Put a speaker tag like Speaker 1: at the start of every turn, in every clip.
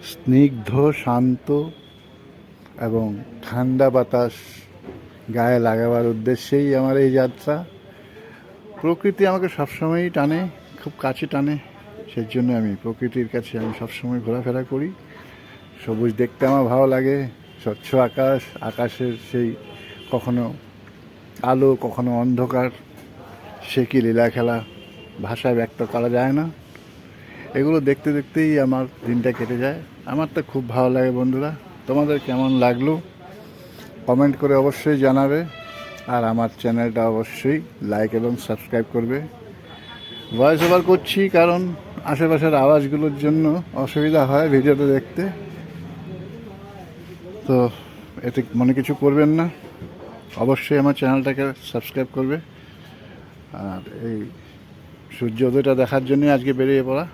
Speaker 1: স্নিগ্ধ, শান্ত এবং ঠান্ডা বাতাস গায়ে লাগাবার উদ্দেশ্যেই আমার এই যাত্রা। প্রকৃতি আমাকে সবসময়ই টানে, খুব কাছে টানে। সেই জন্য আমি প্রকৃতির কাছে আমি সবসময় ঘোরাফেরা করি। সবুজ দেখতে আমার ভালো লাগে, স্বচ্ছ আকাশ, আকাশের সেই কখনো আলো কখনো অন্ধকার, সে কি লীলা খেলা, ভাষায় ব্যক্ত করা যায় না। এগুলো দেখতে দেখতেই আমার দিনটা কেটে যায়। আমার তো খুব ভালো লাগে বন্ধুরা। তোমাদের কেমন লাগলো কমেন্ট করে অবশ্যই জানাবে, আর আমার চ্যানেলটা অবশ্যই লাইক এবং সাবস্ক্রাইব করবে। ভয়েস ওভার করছি কারণ আশেপাশের আওয়াজগুলোর জন্য অসুবিধা হয় ভিডিওটা দেখতে, তো এতে মনে কিছু করবেন না। অবশ্যই আমার চ্যানেলটাকে সাবস্ক্রাইব করবে। আর এই সূর্যোদয়টা দেখার জন্যই আজকে বেরিয়ে পড়া।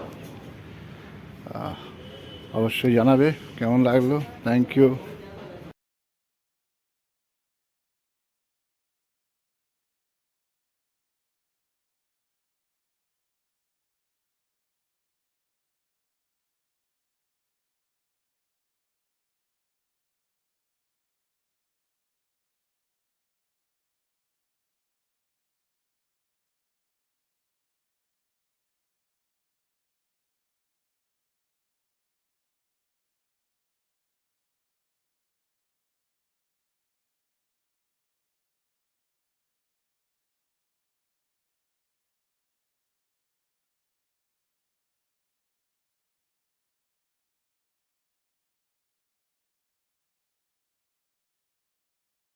Speaker 1: অবশ্যই জানাবে কেমন লাগলো। Thank you.